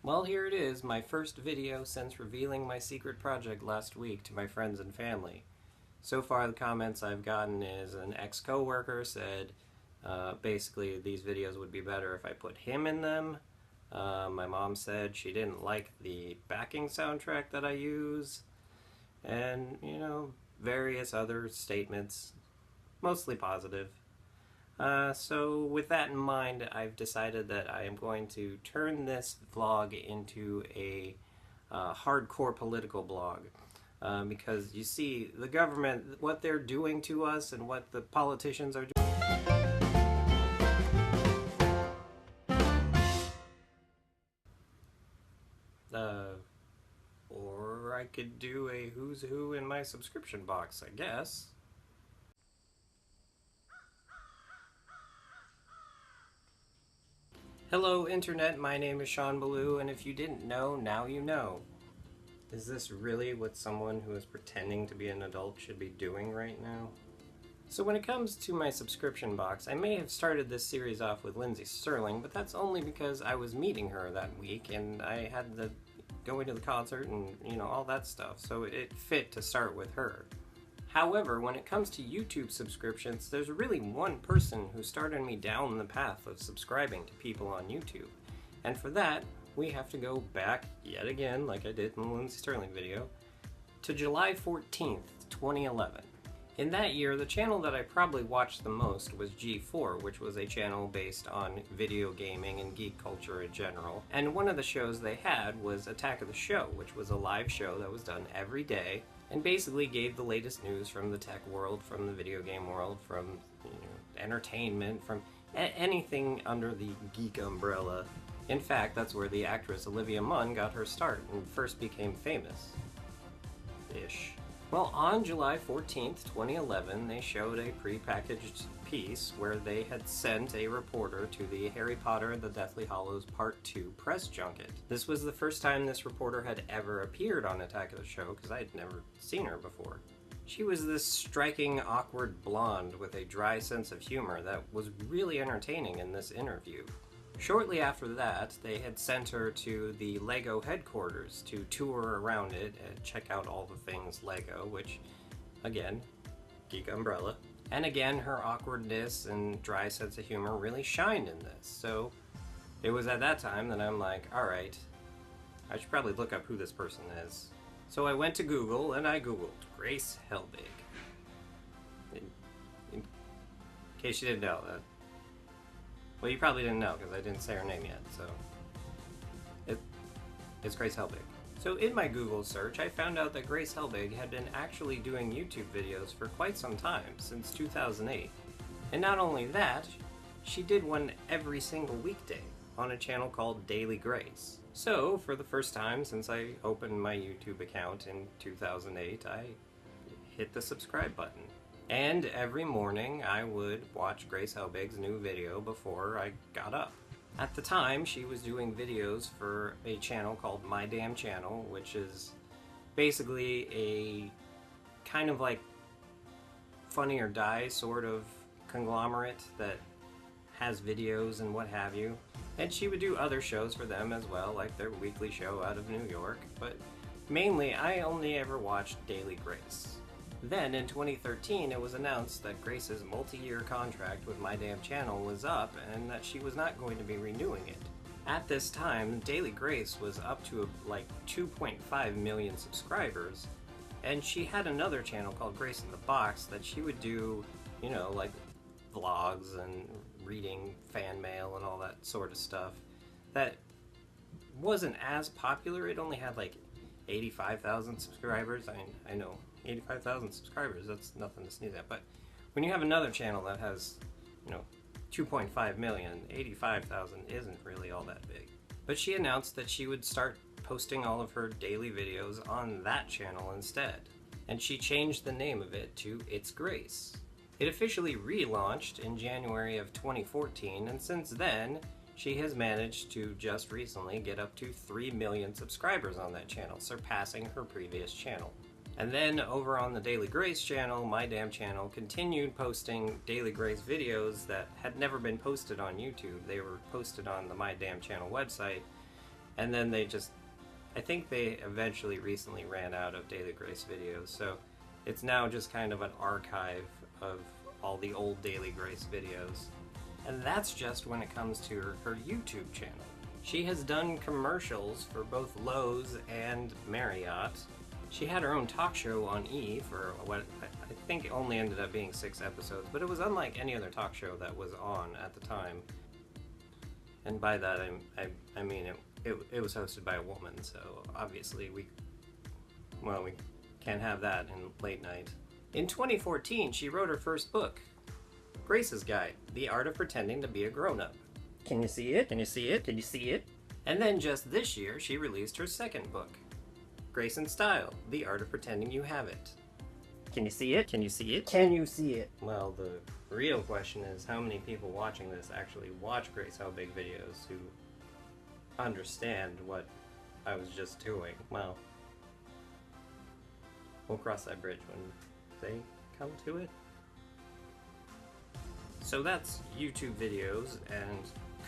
Well, here it is, my first video since revealing my secret project last week to my friends and family. So far the comments I've gotten is an ex-coworker said basically these videos would be better if I put him in them. My mom said she didn't like the backing soundtrack that I use. And, various other statements, mostly positive. So with that in mind, I've decided that I am going to turn this vlog into a hardcore political blog. Because you see, the government, what they're doing to us and what the politicians are doing. Or I could do a who's who in my subscription box, I guess. Hello Internet, my name is Sean Ballou, and if you didn't know, now you know. Is this really what someone who is pretending to be an adult should be doing right now? So when it comes to my subscription box, I may have started this series off with Lindsay Sterling, but that's only because I was meeting her that week and I had to go into the concert and, all that stuff, so it fit to start with her. However, when it comes to YouTube subscriptions, there's really one person who started me down the path of subscribing to people on YouTube. And for that, we have to go back yet again, like I did in the Lindsay Sterling video, to July 14th, 2011. In that year, the channel that I probably watched the most was G4, which was a channel based on video gaming and geek culture in general. And one of the shows they had was Attack of the Show, which was a live show that was done every day and basically gave the latest news from the tech world, from the video game world, from entertainment, from anything under the geek umbrella. In fact, that's where the actress Olivia Munn got her start and first became famous-ish. Well, on July 14th, 2011, they showed a pre-packaged piece where they had sent a reporter to the Harry Potter and the Deathly Hallows Part 2 press junket. This was the first time this reporter had ever appeared on Attack of the Show, because I had never seen her before. She was this striking, awkward blonde with a dry sense of humor that was really entertaining in this interview. Shortly after that, they had sent her to the LEGO headquarters to tour around it and check out all the things LEGO, which, again, geek umbrella. And again, her awkwardness and dry sense of humor really shined in this. So it was at that time that I'm like, alright, I should probably look up who this person is. So I went to Google and I Googled Grace Helbig. In case you didn't know that. Well, you probably didn't know because I didn't say her name yet, so it's Grace Helbig. So in my Google search, I found out that Grace Helbig had been actually doing YouTube videos for quite some time, since 2008. And not only that, she did one every single weekday on a channel called Daily Grace. So for the first time since I opened my YouTube account in 2008, I hit the subscribe button. And every morning I would watch Grace Helbig's new video before I got up. At the time, she was doing videos for a channel called My Damn Channel, which is basically a kind of like Funny or Die sort of conglomerate that has videos and what have you. And she would do other shows for them as well, like their weekly show out of New York, but mainly I only ever watched Daily Grace. Then, in 2013, it was announced that Grace's multi-year contract with My Damn Channel was up and that she was not going to be renewing it. At this time, Daily Grace was up to like 2.5 million subscribers, and she had another channel called Grace in the Box that she would do, like vlogs and reading fan mail and all that sort of stuff that wasn't as popular. It only had like 85,000 subscribers. I know. 85,000 subscribers, that's nothing to sneeze at, but when you have another channel that has, 2.5 million, 85,000 isn't really all that big. But she announced that she would start posting all of her daily videos on that channel instead, and she changed the name of it to It's Grace. It officially relaunched in January of 2014, and since then, she has managed to just recently get up to 3 million subscribers on that channel, surpassing her previous channel. And then over on the Daily Grace channel, My Damn Channel continued posting Daily Grace videos that had never been posted on YouTube. They were posted on the My Damn Channel website, And then I think they eventually recently ran out of Daily Grace videos, so it's now just kind of an archive of all the old Daily Grace videos. And that's just when it comes to her YouTube channel. She has done commercials for both Lowe's and Marriott. She had her own talk show on E! For what I think only ended up being 6 episodes, but it was unlike any other talk show that was on at the time. And by that I mean it was hosted by a woman, so obviously we can't have that in late night. In 2014, she wrote her first book, Grace's Guide, The Art of Pretending to Be a Grown-Up. Can you see it? Can you see it? Can you see it? And then just this year, she released her second book, Grace in Style, The Art of Pretending You Have It. Can you see it? Can you see it? Can you see it? Well, the real question is how many people watching this actually watch Grace Helbig videos who understand what I was just doing. Well, we'll cross that bridge when they come to it. So that's YouTube videos and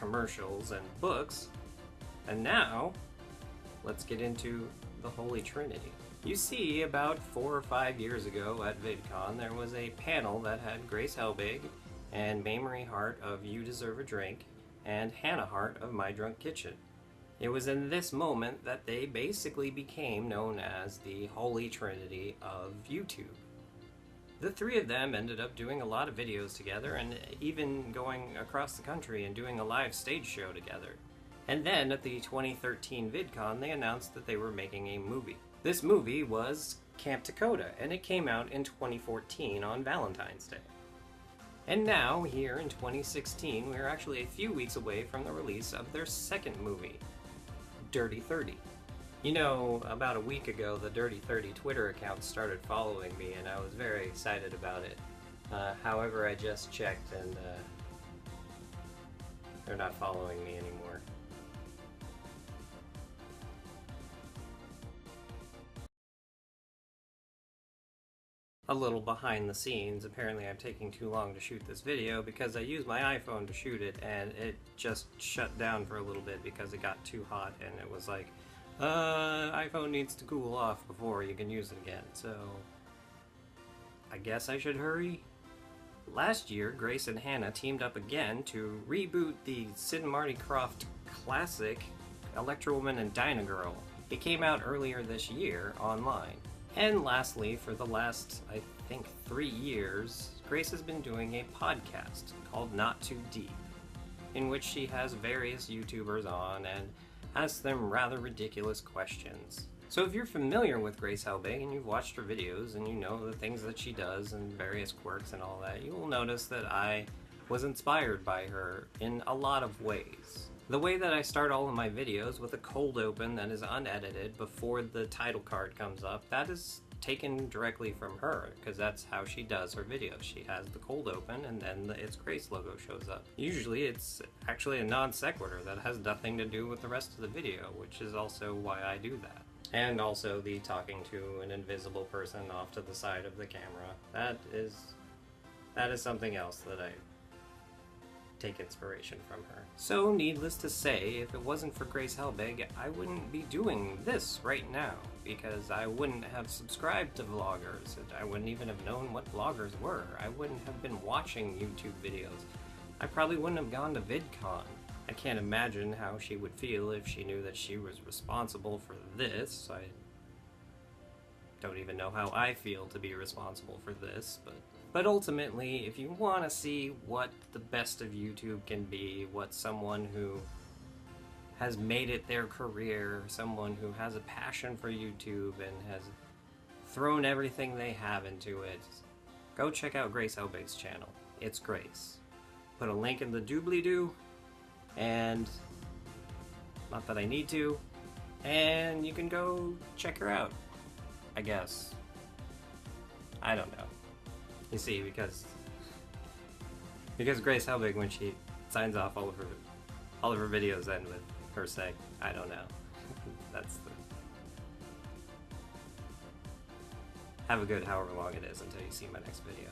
commercials and books. And now, let's get into the Holy Trinity. You see, about 4 or 5 years ago at VidCon, there was a panel that had Grace Helbig and Mamrie Hart of You Deserve a Drink and Hannah Hart of My Drunk Kitchen. It was in this moment that they basically became known as the Holy Trinity of YouTube. The three of them ended up doing a lot of videos together and even going across the country and doing a live stage show together. And then at the 2013 VidCon, they announced that they were making a movie. This movie was Camp Dakota, and it came out in 2014 on Valentine's Day. And now, here in 2016, we are actually a few weeks away from the release of their second movie, Dirty 30. You know, about a week ago, the Dirty 30 Twitter account started following me, and I was very excited about it. However, I just checked, and they're not following me anymore. A little behind the scenes, apparently I'm taking too long to shoot this video because I used my iPhone to shoot it and it just shut down for a little bit because it got too hot and it was like, iPhone needs to cool off before you can use it again, so I guess I should hurry. Last year, Grace and Hannah teamed up again to reboot the Sid and Marty Krofft classic, Electra Woman and Dyna Girl. It came out earlier this year online. And lastly, for the last, I think, 3 years, Grace has been doing a podcast called Not Too Deep, in which she has various YouTubers on and asks them rather ridiculous questions. So if you're familiar with Grace Helbig and you've watched her videos and you know the things that she does and various quirks and all that, you will notice that I was inspired by her in a lot of ways. The way that I start all of my videos with a cold open that is unedited before the title card comes up, that is taken directly from her, because that's how she does her videos. She has the cold open and then the It's Grace logo shows up. Usually it's actually a non sequitur that has nothing to do with the rest of the video, which is also why I do that. And also the talking to an invisible person off to the side of the camera. That is something else that I take inspiration from her. So needless to say, if it wasn't for Grace Helbig, I wouldn't be doing this right now, because I wouldn't have subscribed to vloggers, and I wouldn't even have known what vloggers were. I wouldn't have been watching YouTube videos. I probably wouldn't have gone to VidCon. I can't imagine how she would feel if she knew that she was responsible for this. I don't even know how I feel to be responsible for this, but ultimately, if you want to see what the best of YouTube can be, what someone who has made it their career, someone who has a passion for YouTube and has thrown everything they have into it, go check out Grace Helbig's channel. It's Grace. Put a link in the doobly-doo, and not that I need to, and you can go check her out, I guess. I don't know. You see, because Grace Helbig, when she signs off, all of her videos end with her saying, I don't know. Have a good however long it is until you see my next video.